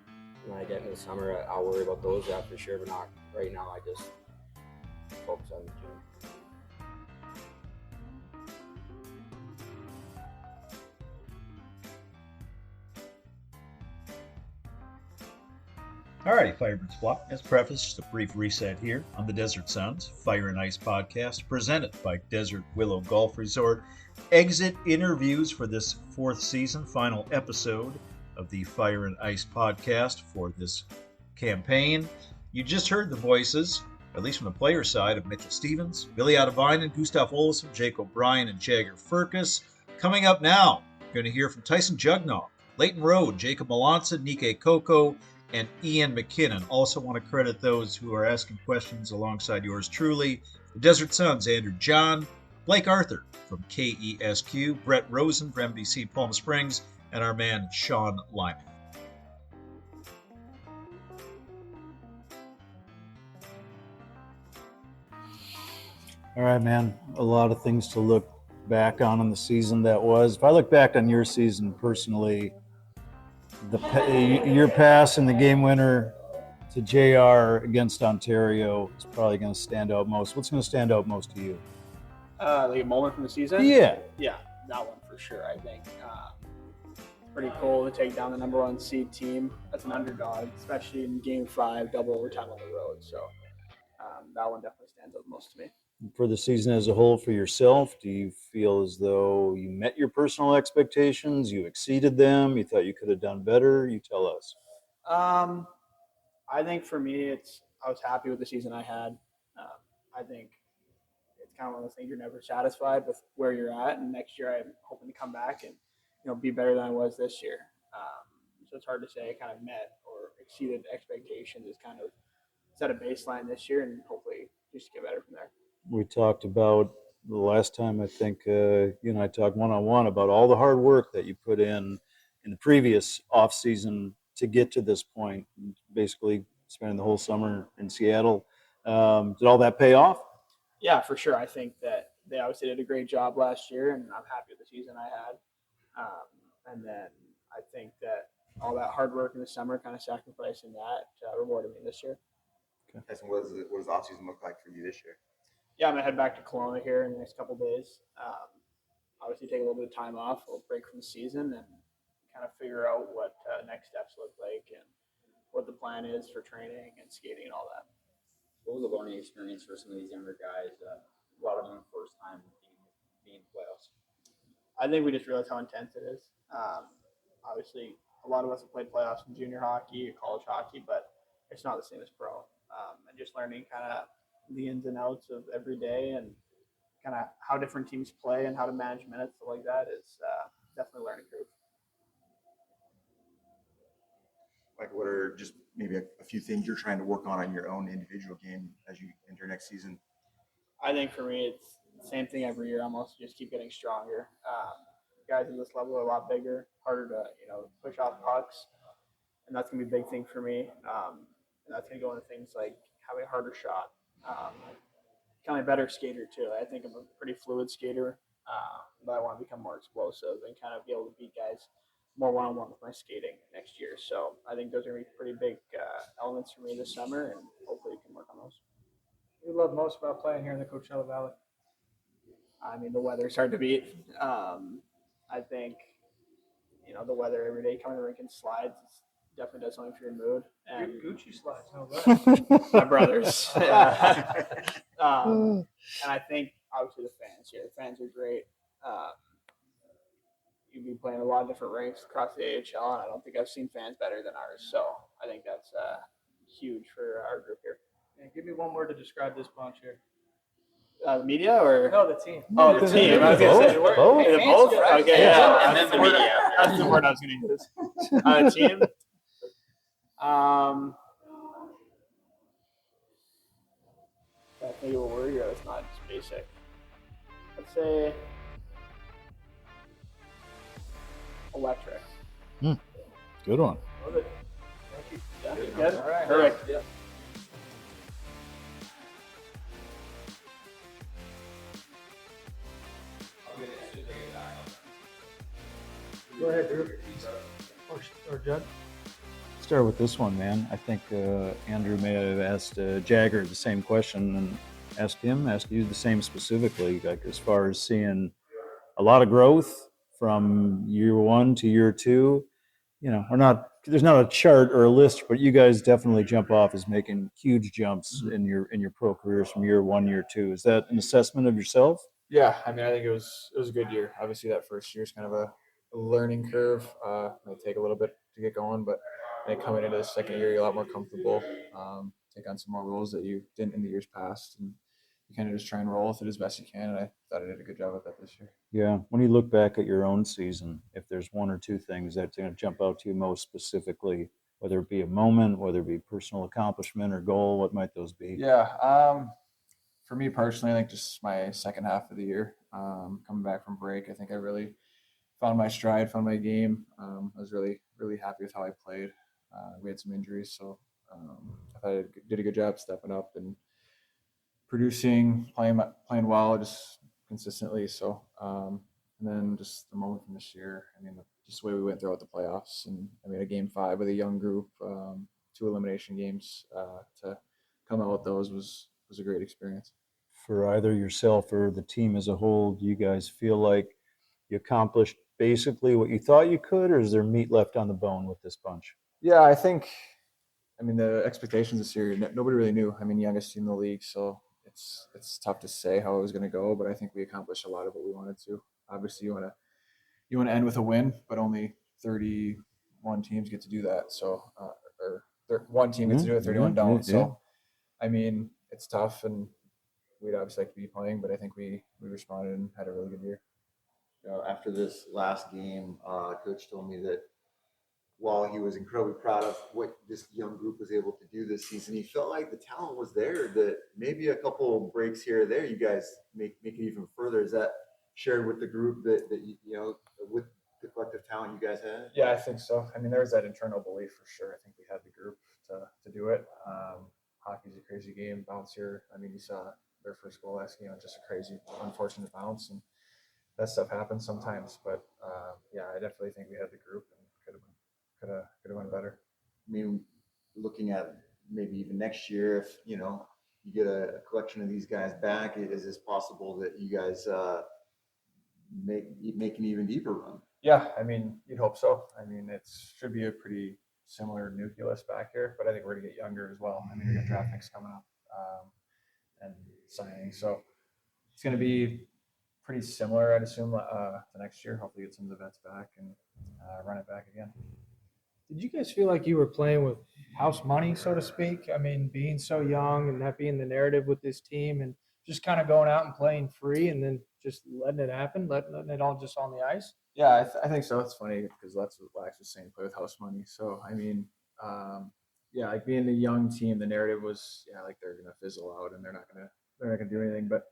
when I get into the summer, I'll worry about those, yeah, for sure, but not right now. I just focus on the gym.
Alrighty, Firebirds flock. As preface, just a brief reset here on the Desert Suns Fire and Ice podcast presented by Desert Willow Golf Resort. Exit interviews for this fourth season, final episode of the Fire and Ice podcast for this campaign. You just heard the voices, at least from the player side, of Mitchell Stevens, Ville Ottavainen, Gustav Olofsson, Jake O'Brien, and Jagger Firkus. Coming up now, you're going to hear from Tyson Jugnauth, Lleyton Roed, Jacob Melanson, Nikke, Kokko, and Ian McKinnon. Also want to credit those who are asking questions alongside yours truly. The Desert Suns, Andrew John, Blake Arthur from KESQ, Brett Rosen from MBC Palm Springs, and our man Sean Lyman.
All right, man. A lot of things to look back on in the season that was. If I look back on your season personally, your pass and the game winner to JR against Ontario is probably going to stand out most. What's going to stand out most to you?
Like a moment from the season?
Yeah.
Yeah, that one for sure, I think. It's pretty cool to take down the number one seed team as an underdog, especially in Game 5, double overtime on the road. So that one definitely stands out most to me.
For the season as a whole, for yourself, do you feel as though you met your personal expectations, you exceeded them, you thought you could have done better? You tell us.
I think for me, I was happy with the season I had. I think it's kind of one of those things you're never satisfied with where you're at, and next year I'm hoping to come back and be better than I was this year. So it's hard to say I kind of met or exceeded expectations. It's kind of set a baseline this year, and hopefully just get better from there.
We talked about the last time, I think, you and I talked one-on-one about all the hard work that you put in the previous off-season to get to this point, basically spending the whole summer in Seattle. Did all that pay off?
Yeah, for sure. I think that they obviously did a great job last year, and I'm happy with the season I had. And then I think that all that hard work in the summer, kind of sacrificing that, rewarded me this year.
Okay. Tyson, what does off-season look like for you this year?
Yeah, I'm going to head back to Kelowna here in the next couple of days. Obviously take a little bit of time off, a little break from the season, and kind of figure out what next steps look like and what the plan is for training and skating and all that.
What was the learning experience for some of these younger guys? A lot of them first time being in playoffs.
I think we just realized how intense it is. Obviously, a lot of us have played playoffs in junior hockey or college hockey, but it's not the same as pro. And just learning kind of the ins and outs of every day and kind of how different teams play and how to manage minutes, stuff like that is definitely a learning curve.
Like, what are just maybe a few things you're trying to work on your own individual game as you enter next season?
I think for me, it's the same thing every year. Almost just keep getting stronger. Guys at this level are a lot bigger, harder to push off pucks, and that's gonna be a big thing for me. And that's gonna go into things like having a harder shot, kind of a better skater too. I think I'm a pretty fluid skater, but I want to become more explosive and kind of be able to beat guys more one-on-one with my skating next year. So I think those are going to be pretty big elements for me this summer, and hopefully we can work on those. What do you love most about playing here in the Coachella Valley? I mean, the weather's hard to beat. I think, the weather every day coming to the rink in slides definitely does something for your mood. And
Gucci slides, no right?
My brothers. And I think, obviously, the fans here. The fans are great. You'd be playing a lot of different rinks across the AHL, and I don't think I've seen fans better than ours. So I think that's huge for our group here.
Yeah, give me one word to describe this bunch here.
The media or?
No, the team.
Oh, the team. I was going to say.
Both?
Is it both? Okay, yeah.
And then the media.
That's the word I was going to use. Team. I think of a word here that's not just basic. Let's say electric.
Good one.
Love it. Thank you.
Yeah.
Good?
All right.
Perfect.
Yeah.
Go ahead, Drew. Or Judd.
Start with this one, man. I think Andrew may have asked Jagger the same question and ask you the same specifically, like as far as seeing a lot of growth from year 1 to year 2. There's not a chart or a list, but you guys definitely jump off as making huge jumps in your pro careers from year 1, year 2. Is that an assessment of yourself?
Yeah, I mean, I think it was a good year. Obviously, that first year is kind of a learning curve. Might take a little bit to get going, but I think coming into the second year, you're a lot more comfortable. Take on some more roles that you didn't in the years past, and you kind of just try and roll with it as best you can. And I thought I did a good job with that this year.
Yeah. When you look back at your own season, if there's one or two things that's going to jump out to you most specifically, whether it be a moment, whether it be personal accomplishment or goal, what might those be?
Yeah. For me personally, I think just my second half of the year, coming back from break, I think I really found my stride, found my game. I was really, really happy with how I played. We had some injuries, so I thought I did a good job stepping up and producing, playing well, just consistently. So, and then just the moment from this year. I mean, just the way we went throughout the playoffs, and I mean, a game 5 with a young group, 2 elimination games to come out with those was a great experience.
For either yourself or the team as a whole, do you guys feel like you accomplished basically what you thought you could, or is there meat left on the bone with this bunch?
Yeah, I think, I mean, the expectations this year, nobody really knew. I mean, youngest team in the league, so it's tough to say how it was going to go, but I think we accomplished a lot of what we wanted to. Obviously, you want to end with a win, but only 31 teams get to do that. So, one team gets to do it, 31 don't. So, I mean, it's tough, and we'd obviously like to be playing, but I think we responded and had a really good year.
After this last game, Coach told me that while he was incredibly proud of what this young group was able to do this season, he felt like the talent was there, that maybe a couple breaks here or there, you guys make it even further. Is that shared with the group that with the collective talent you guys had?
Yeah, I think so. I mean, there was that internal belief for sure. I think we had the group to do it. Hockey's a crazy game. Bounce here. I mean, you saw their first goal last game, just a crazy, unfortunate bounce, and that stuff happens sometimes. But yeah, I definitely think we had the group and could have went better.
I mean, looking at maybe even next year, if you get a collection of these guys back, is it possible that you guys make an even deeper run?
Yeah, I mean, you'd hope so. I mean, it should be a pretty similar nucleus back here, but I think we're going to get younger as well. I mean, we got draft picks coming up and signing, so it's going to be pretty similar, I'd assume, to next year. Hopefully get some of the vets back and run it back again.
Did you guys feel like you were playing with house money, so to speak? I mean, being so young and that being the narrative with this team and just kind of going out and playing free and then just letting it happen, letting it all just on the ice?
Yeah, I think so. It's funny because that's what Wax was saying, play with house money. So, I mean, yeah, like being the young team, the narrative was, like they're going to fizzle out and they're not going to do anything. But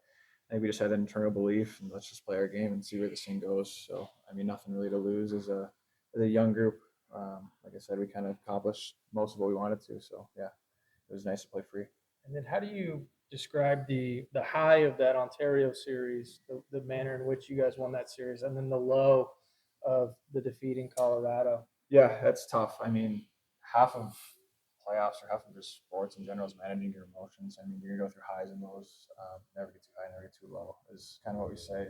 I think we just had that internal belief and let's just play our game and see where this thing goes. So, I mean, nothing really to lose as a young group. Like I said, we kind of accomplished most of what we wanted to. So, yeah, it was nice to play free.
And then how do you describe the high of that Ontario series, the manner in which you guys won that series, and then the low of the defeat in Colorado?
Yeah, that's tough. I mean, half of playoffs or half of just sports in general is managing your emotions. I mean, you're going to go through highs and lows. Never get too high, never get too low is kind of what we say.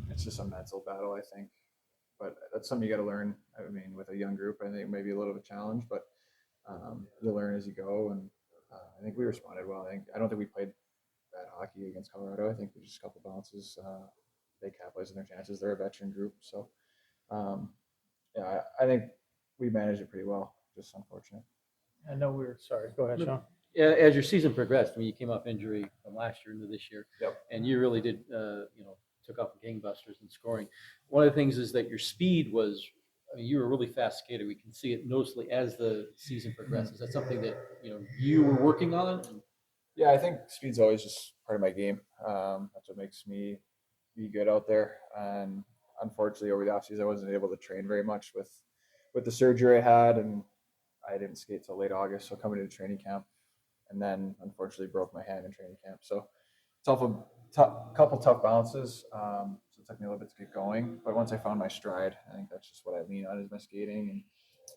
It's just a mental battle, I think. But that's something you got to learn. I mean, with a young group, I think maybe a little of a challenge, but you learn as you go. And I think we responded well. I don't think we played bad hockey against Colorado. I think we just a couple bounces. They capitalized on their chances. They're a veteran group. So, yeah, I think we managed it pretty well. Just unfortunate.
I know sorry. Go ahead, Sean.
As your season progressed, I mean, you came off injury from last year into this year,
Yep.
and you really did, took off gangbusters in scoring. One of the things is that your speed was, I mean, you were a really fast skater. We can see it noticeably as the season progresses. That's something that, you were working on?
Yeah, I think speed's always just part of my game. That's what makes me be good out there. And
unfortunately over the offseason I wasn't able to train very much with the surgery I had, and I didn't skate till late August. So coming into training camp, and then unfortunately broke my hand in training camp. So couple tough bounces. So it took me a little bit to get going, but once I found my stride, I think that's just what I lean on is my skating. And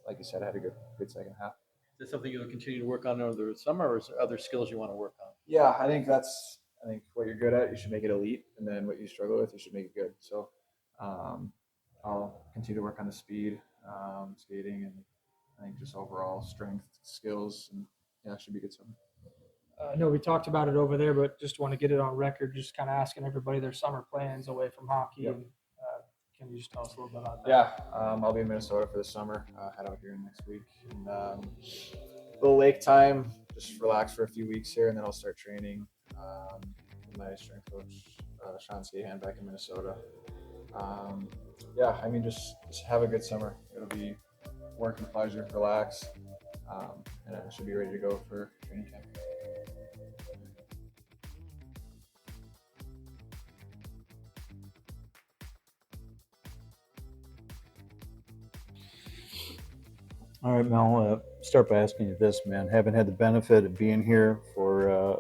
like you said, I had a good second half.
Is that something you'll continue to work on over the summer, or is there other skills you want to work on?
Yeah, I think what you're good at, you should make it elite, and then what you struggle with, you should make it good. So I'll continue to work on the speed, skating, and I think just overall strength, skills, and yeah, it should be a good summer.
I know we talked about it over there, but just want to get it on record, just kind of asking everybody their summer plans away from hockey.
Yep.
And can you just tell us a little bit about that?
Yeah, I'll be in Minnesota for the summer. Head out here next week. And a little lake time, just relax for a few weeks here, and then I'll start training with my strength coach, Sean Skahan, back in Minnesota. Yeah, I mean, just have a good summer. It'll be work and pleasure, relax, and I should be ready to go for training camp.
All right, Mel, start by asking you this, man. Haven't had the benefit of being here for a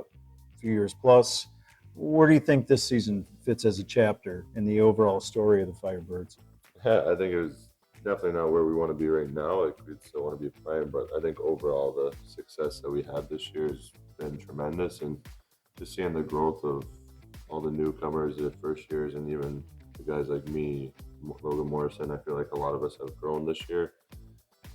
few years plus. Where do you think this season fits as a chapter in the overall story of the Firebirds?
Yeah, I think it was definitely not where we want to be right now. Like, we still want to be playing, but I think overall the success that we had this year has been tremendous, and just seeing the growth of all the newcomers, the first years, and even the guys like me, Logan Morrison, I feel like a lot of us have grown this year.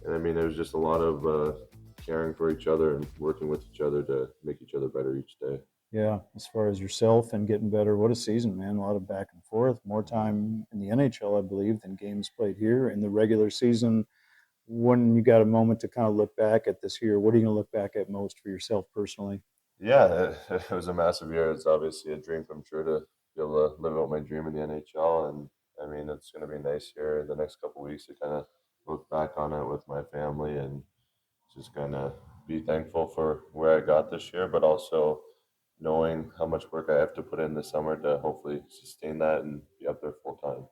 And I mean, there's just a lot of caring for each other and working with each other to make each other better each day.
Yeah, as far as yourself and getting better, what a season, man. A lot of back and forth, more time in the NHL, I believe, than games played here in the regular season. When you got a moment to kind of look back at this year, what are you going to look back at most for yourself personally?
Yeah, it was a massive year. It's obviously a dream come true to be able to live out my dream in the NHL. And I mean, it's going to be nice here the next couple of weeks to kind of look back on it with my family and just kind of be thankful for where I got this year, but also knowing how much work I have to put in this summer to hopefully sustain that and be up there full time.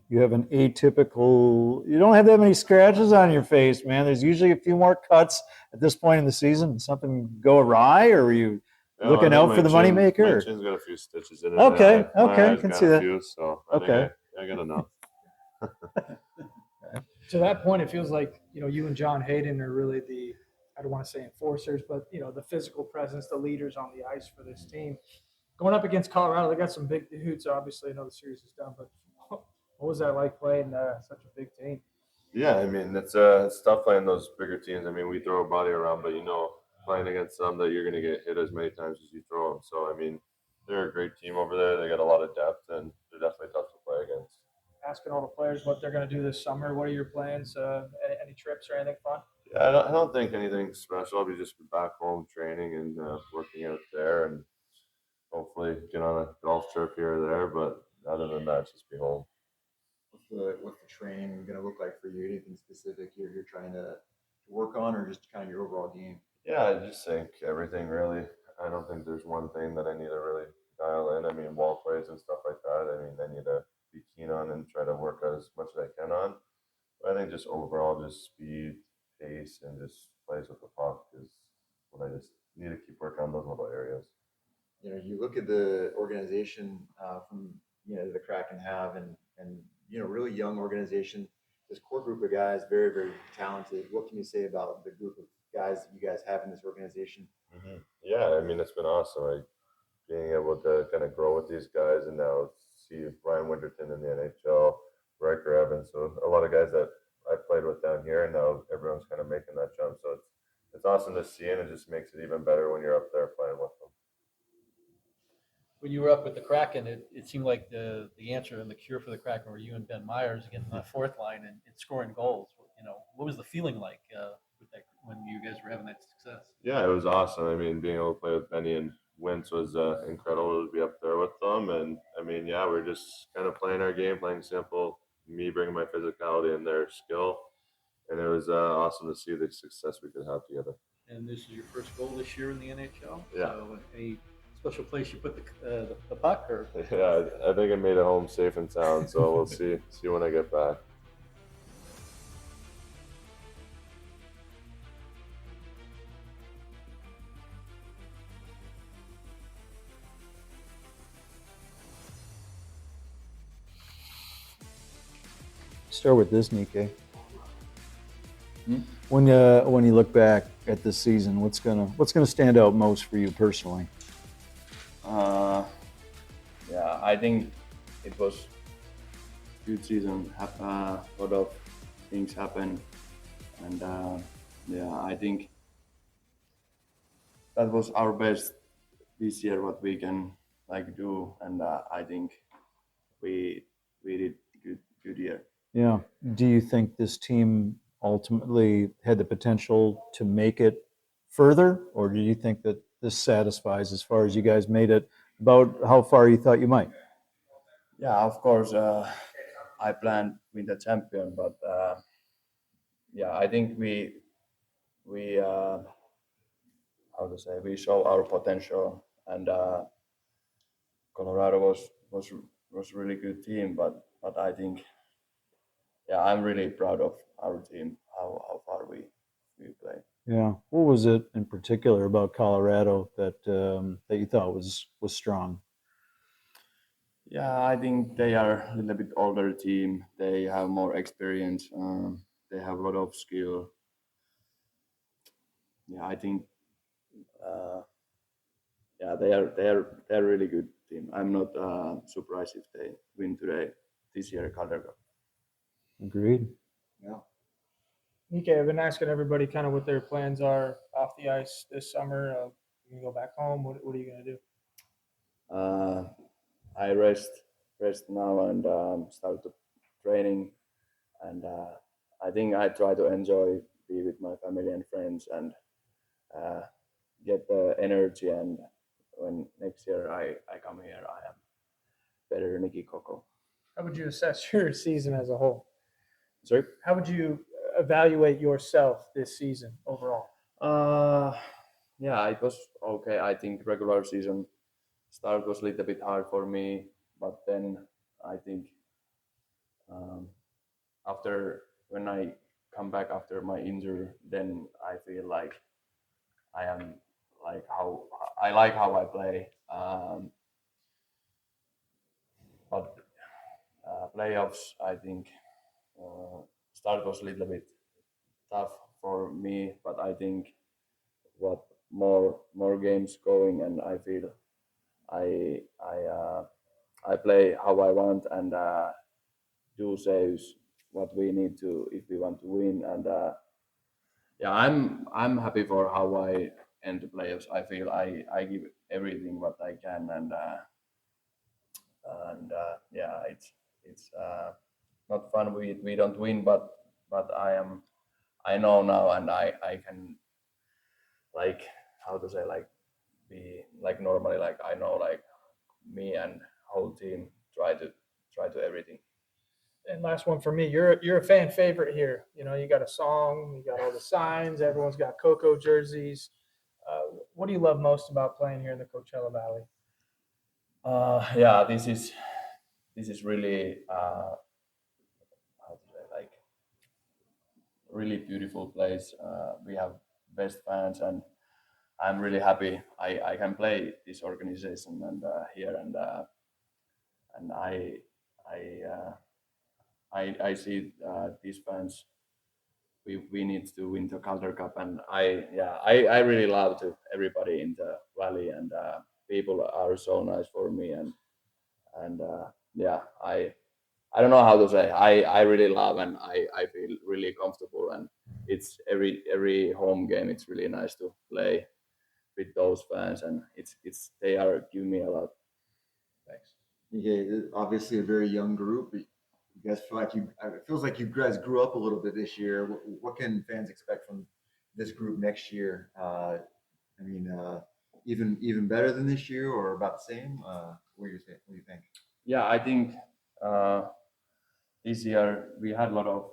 You have an atypical, you don't have that many scratches on your face, man. There's usually a few more cuts at this point in the season. Did something go awry, or are you looking out for the moneymaker?
My chin's got a few stitches in it.
Okay,
I
can see that.
So
okay.
I got enough.
To that point, it feels like, you and John Hayden are really the, I don't want to say enforcers, but, the physical presence, the leaders on the ice for this team. Going up against Colorado, they got some big dudes, obviously. I know the series is done, but what was that like playing such a big team?
Yeah, I mean, it's tough playing those bigger teams. I mean, we throw a body around, but, playing against them that you're going to get hit as many times as you throw them. So, I mean, they're a great team over there. They got a lot of depth, and they're definitely tough to play against.
Asking all the players what they're going to do this summer. What are your plans? Any trips or anything fun?
Yeah, I don't think anything special. I'll be just back home training and working out there, and hopefully get on a golf trip here or there. But other than that, just be home.
What's the training going to look like for you? Anything specific you're trying to work on, or just kind of your overall game?
Yeah, I just think everything really. I don't think there's one thing that I need to really dial in. I mean, wall plays and stuff like that. I mean, I need to be keen on and try to work as much as I can on. But I think just overall, just speed, pace, and just plays with the puck is what I just need to keep working on those little areas.
You look at the organization from the Kraken have, and really young organization. This core group of guys, very, very talented. What can you say about the group of guys that you guys have in this organization?
Mm-hmm. Yeah, I mean, it's been awesome. Being able to kind of grow with these guys, and now see Ryan Winterton in the NHL, Riker Evans, so a lot of guys that I played with down here, and now everyone's kind of making that jump. So it's awesome to see, and it just makes it even better when you're up there playing with them.
When you were up with the Kraken, it seemed like the answer and the cure for the Kraken were you and Ben Myers getting the fourth line and scoring goals. What was the feeling like with that when you guys were having that success?
Yeah, it was awesome. I mean, being able to play with Benny and Wentz was incredible to be up there with them. And I mean, yeah, we're just kind of playing our game, playing simple. Me bringing my physicality and their skill, and it was awesome to see the success we could have together.
And this is your first goal this year in the NHL.
Yeah.
So any special place you put the puck, or?
Yeah, I think I made it home safe and sound, so we'll see when I get back.
Start with this, Nikke.
Hmm?
When you look back at this season, what's gonna stand out most for you personally?
Yeah, I think it was good season. A lot of things happened, and yeah, I think that was our best this year. What we can do, and I think we did good year.
Yeah. Do you think this team ultimately had the potential to make it further, or do you think that this satisfies as far as you guys made it about how far you thought you might?
Yeah, of course. I planned win the champion, but yeah, I think we how to say, we show our potential, and Colorado was really good team, but I think, yeah, I'm really proud of our team, how far we play.
Yeah. What was it in particular about Colorado that that you thought was strong?
Yeah, I think they are a little bit older team. They have more experience. They have a lot of skill. Yeah, I think yeah, they are really good team. I'm not surprised if they win today this year Calder Cup.
Agreed.
Yeah.
Nikke, I've been asking everybody kind of what their plans are off the ice this summer. You go back home. What are you going to do?
I rest now and start the training, and I think I try to enjoy, be with my family and friends, and get the energy. And when next year I come here, I am better Nikke Kokko.
How would you assess your season as a whole?
Sorry.
How would you evaluate yourself this season overall?
Yeah, it was okay. I think regular season start was a little bit hard for me, but then I think after, when I come back after my injury, then I feel like I am how I play. But playoffs, I think start was a little bit tough for me, but I think what more games going, and I feel I play how I want, and do saves what we need to if we want to win. And yeah, I'm happy for how I end the playoffs. I feel I give everything what I can, and yeah, it's not fun. We don't win, but I know now, and I can, like, how to say, like, be like normally, like I know, like, me and whole team try to everything.
And last one for me, you're a fan favorite here. You know, you got a song, you got all the signs, everyone's got Kokko jerseys. What do you love most about playing here in the Coachella Valley?
Yeah, this is really how to say, like, really beautiful place. We have best fans, and I'm really happy I can play this organization and here, and I see these fans. We need to win the Calder Cup, and I really love to everybody in the valley, and people are so nice for me, and yeah, I don't know how to say. I really love, and I feel really comfortable, and it's every home game. It's really nice to play with those fans, and it's they are giving me a lot. Thanks.
Yeah, obviously a very young group. You guys feel like it feels like you guys grew up a little bit this year. What can fans expect from this group next year? I mean, even better than this year, or about the same? What do you think?
Yeah, I think this year we had a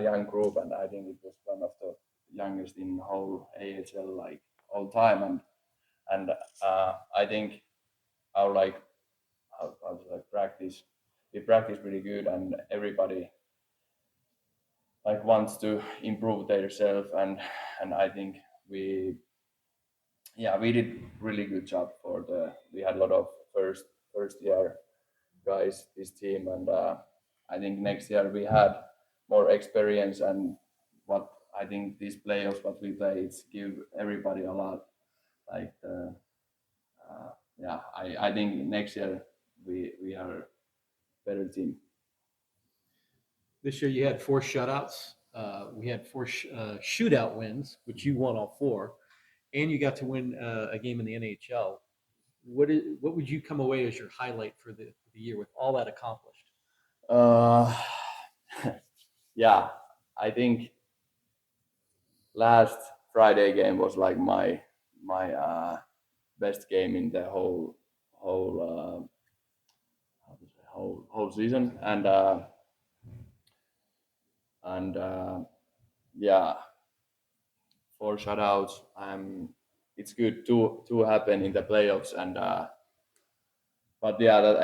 young group, and I think it was one of the youngest in whole AHL, like, all time, and I think our practice, we practice really good, and everybody wants to improve themselves, and I think we did really good job we had a lot of first year guys this team, and I think next year we had more experience, and what I think these playoffs what we play it's give everybody a lot I think next year we are a better team.
This year you had 4 shutouts. We had 4 shootout wins, which you won all 4, and you got to win a game in the NHL. What would you come away as your highlight for the year with all that accomplished?
Yeah, I think last Friday game was like my best game in the whole season, and yeah, 4 shutouts. It's good to happen in the playoffs, and but yeah, the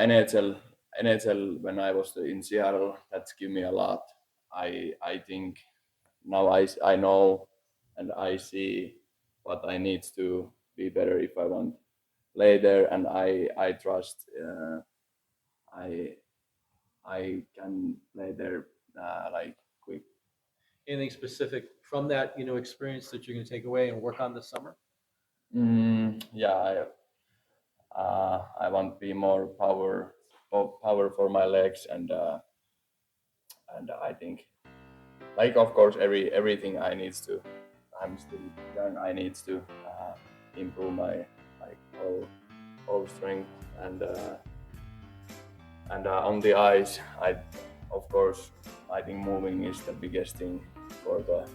NHL when I was in Seattle, that's give me a lot. I think now I know and I see what I need to be better if I want to play there, and I trust I can play there quick.
Anything specific from that experience that you're going to take away and work on this summer?
Yeah, I want to be more power for my legs, and I think of course everything I'm still young. I need to improve my whole strength, and on the ice I think moving is the biggest thing for the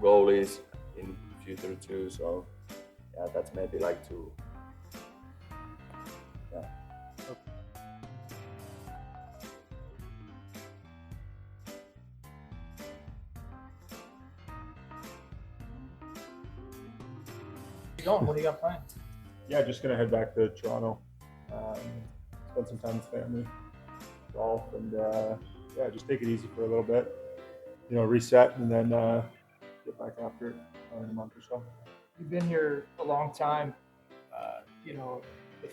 goalies in future too. So yeah, that's maybe 2. Yeah.
What do you got planned?
Yeah, just gonna head back to Toronto, spend some time with family, golf, and just take it easy for a little bit. Reset, and then get back after it in a month or so.
You've been here a long time. The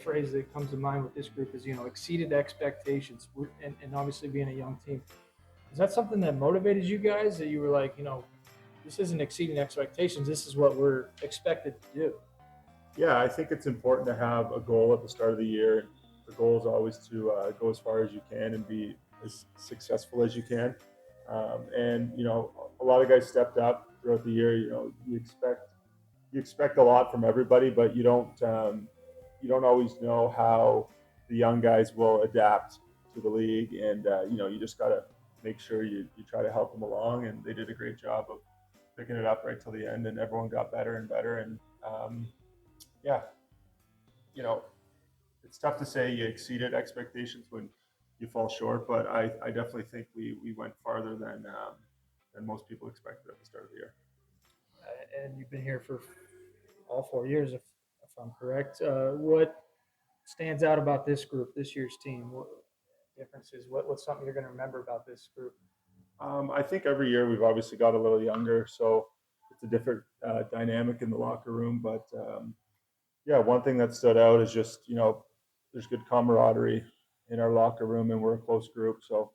phrase that comes to mind with this group is, exceeded expectations, and obviously being a young team. Is that something that motivated you guys, that you were like, this isn't exceeding expectations, this is what we're expected to do?
Yeah, I think it's important to have a goal at the start of the year. The goal is always to go as far as you can and be as successful as you can. And a lot of guys stepped up throughout the year. You expect a lot from everybody, but you don't always know how the young guys will adapt to the league, and you just got to make sure you try to help them along. And they did a great job of picking it up right till the end, and everyone got better and better. And it's tough to say you exceeded expectations when you fall short, but I definitely think we went farther than most people expected at the start of the year.
And you've been here for all 4 years, if I'm correct. What stands out about this group, this year's team? What differences? What's something you're going to remember about this group?
I think every year we've obviously got a little younger, so it's a different dynamic in the locker room. But one thing that stood out is just there's good camaraderie in our locker room, and we're a close group. So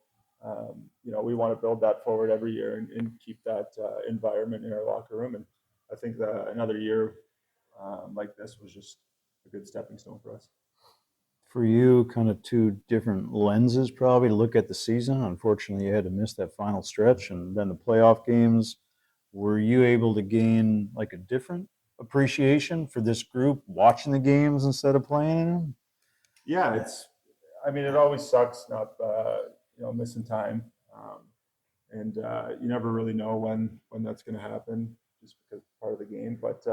we want to build that forward every year and keep that environment in our locker room. And I think that another year like this was just a good stepping stone for us.
For you, kind of 2 different lenses probably to look at the season. Unfortunately, you had to miss that final stretch and then the playoff games. Were you able to gain a different appreciation for this group watching the games instead of playing in them?
Yeah, it always sucks not missing time, and you never really know when that's going to happen, just because it's part of the game. But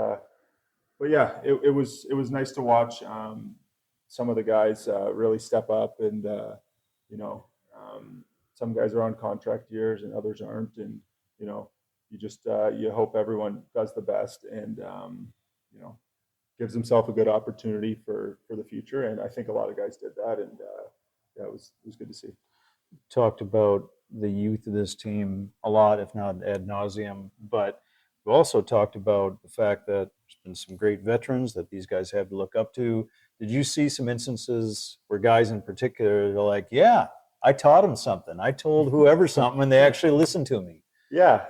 yeah, it was nice to watch some of the guys really step up, and some guys are on contract years and others aren't, and you just you hope everyone does the best and gives himself a good opportunity for the future. And I think a lot of guys did that, and yeah, it was good to see.
Talked about the youth of this team a lot, if not ad nauseum, but we also talked about the fact that there's been some great veterans that these guys have to look up to. Did you see some instances where guys in particular are like, yeah, I taught them something. I told whoever something and they actually listened to me?
Yeah,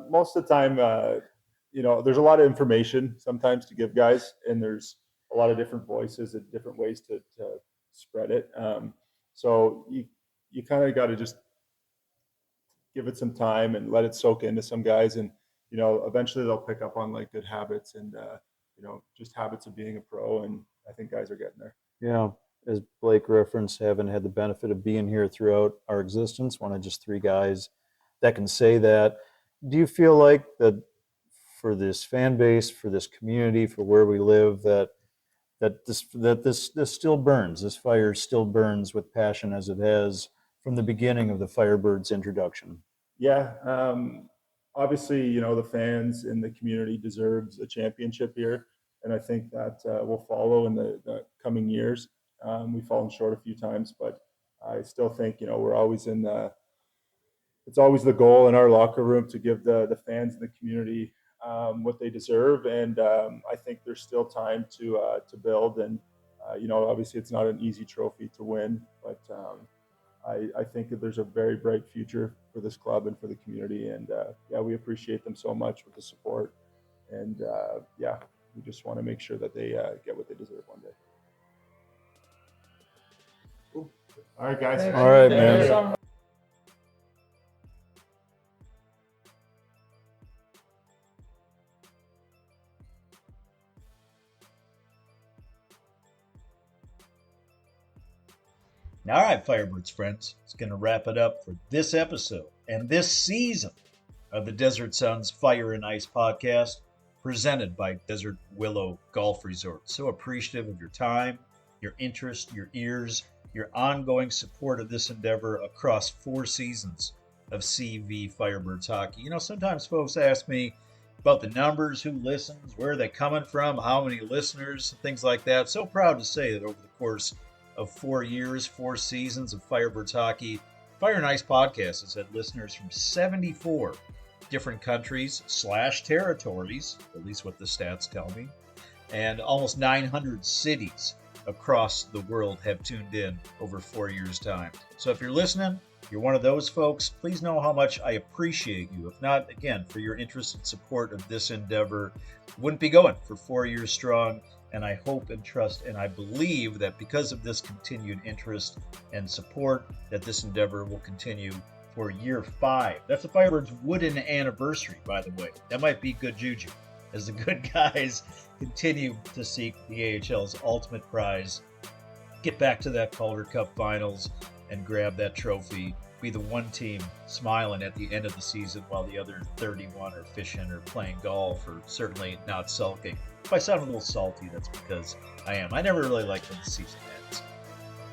most of the time, there's a lot of information sometimes to give guys, and there's a lot of different voices and different ways to spread it. So you kind of got to just give it some time and let it soak into some guys, and eventually they'll pick up on like good habits and just habits of being a pro. And I think guys are getting there.
Yeah, as Blake referenced, having had the benefit of being here throughout our existence, one of just 3 guys that can say that. Do you feel like that for this fan base, for this community, for where we live, that this still burns, this fire still burns with passion as it has from the beginning of the Firebirds introduction?
Yeah, obviously, the fans and the community deserves a championship here, and I think that will follow in the coming years. We've fallen short a few times, but I still think we're always it's always the goal in our locker room to give the fans and the community what they deserve, and I think there's still time to build. And obviously it's not an easy trophy to win, but I think that there's a very bright future for this club and for the community, and we appreciate them so much with the support, and we just want to make sure that they get what they deserve one day. Cool. All right, guys.
All right, man.
All right, Firebirds friends, it's going to wrap it up for this episode and this season of the Desert Suns Fire and Ice podcast, presented by Desert Willow Golf Resort. So appreciative of your time, your interest, your ears, your ongoing support of this endeavor across 4 seasons of CV Firebirds hockey. Sometimes folks ask me about the numbers, who listens, where are they coming from, how many listeners, things like that. So proud to say that over the course of 4 years, 4 seasons of Firebirds hockey, Fire and Ice podcast has had listeners from 74 different countries / territories, at least what the stats tell me, and almost 900 cities across the world have tuned in over 4 years' time. So if you're listening, you're one of those folks, please know how much I appreciate you. If not, again, for your interest and support of this endeavor, wouldn't be going for 4 years strong. And I hope and trust and I believe that because of this continued interest and support, that this endeavor will continue for year 5. That's the Firebirds' wooden anniversary, by the way. That might be good juju, as the good guys continue to seek the AHL's ultimate prize, get back to that Calder Cup finals, and grab that trophy. Be the one team smiling at the end of the season while the other 31 are fishing or playing golf or certainly not sulking. If I sound a little salty, that's because I am. I never really like when the season ends.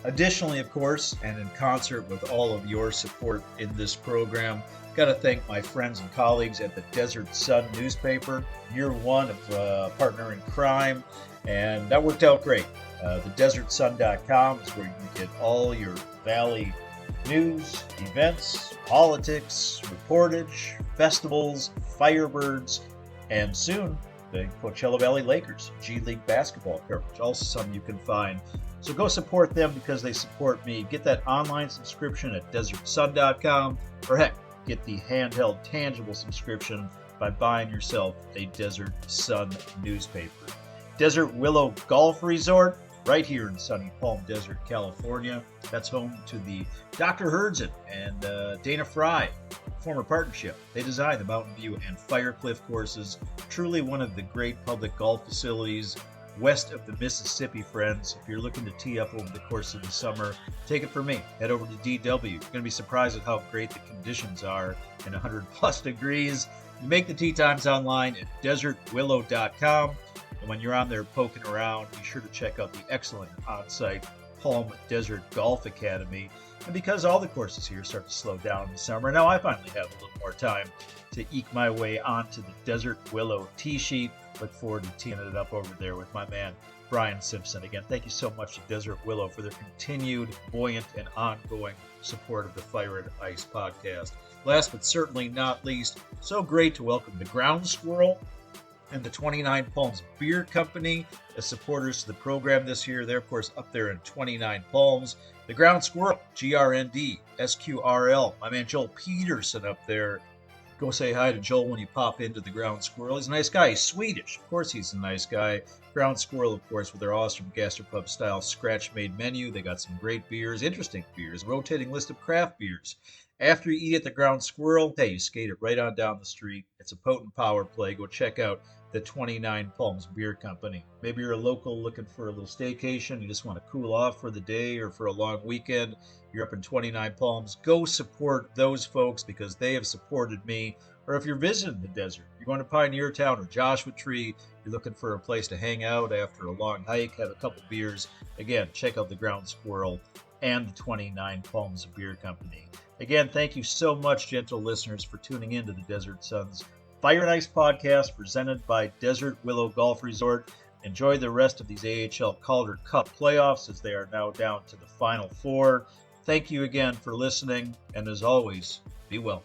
Additionally, of course, and in concert with all of your support in this program, got to thank my friends and colleagues at the Desert Sun newspaper, year 1 of partner in crime, and that worked out great. TheDesertSun.com is where you can get all your Valley news, events, politics, reportage, festivals, Firebirds, and soon the Coachella Valley Lakers G League basketball coverage. Also something you can find. So go support them because they support me. Get that online subscription at DesertSun.com, or heck, get the handheld tangible subscription by buying yourself a Desert Sun newspaper. Desert Willow Golf Resort, right here in sunny Palm Desert, California. That's home to the Dr. Herdzen and Dana Fry former partnership. They designed the Mountain View and Firecliff courses, truly one of the great public golf facilities west of the Mississippi, friends. If you're looking to tee up over the course of the summer, take it from me. Head over to DW. You're going to be surprised at how great the conditions are in 100+ degrees. You make the tee times online at desertwillow.com. And when you're on there poking around, be sure to check out the excellent on-site Palm Desert Golf Academy. And because all the courses here start to slow down in the summer, now I finally have a little more time to eke my way onto the Desert Willow tee sheet. Look forward to teeing it up over there with my man, Brian Simpson. Again, thank you so much to Desert Willow for their continued, buoyant, and ongoing support of the Fire and Ice podcast. Last but certainly not least, so great to welcome the Ground Squirrel and the 29 Palms Beer Company as supporters to the program this year. They're, of course, up there in 29 Palms. The Ground Squirrel, GRND, SQRL. My man Joel Peterson up there. Go say hi to Joel when you pop into the Ground Squirrel. He's a nice guy. He's Swedish. Of course he's a nice guy. Ground Squirrel, of course, with their awesome gastropub-style scratch-made menu. They got some great beers, interesting beers, rotating list of craft beers. After you eat at the Ground Squirrel, hey, you skate it right on down the street. It's a potent power play. Go check out the 29 Palms Beer Company. Maybe you're a local looking for a little staycation. You just want to cool off for the day or for a long weekend. You're up in 29 Palms. Go support those folks because they have supported me. Or if you're visiting the desert, you're going to Pioneer Town or Joshua Tree, you're looking for a place to hang out after a long hike, have a couple beers. Again, check out the Ground Squirrel and the 29 Palms Beer Company. Again, thank you so much, gentle listeners, for tuning in to the Desert Suns Fire and Ice podcast presented by Desert Willow Golf Resort. Enjoy the rest of these AHL Calder Cup playoffs as they are now down to the Final Four. Thank you again for listening, and as always, be well.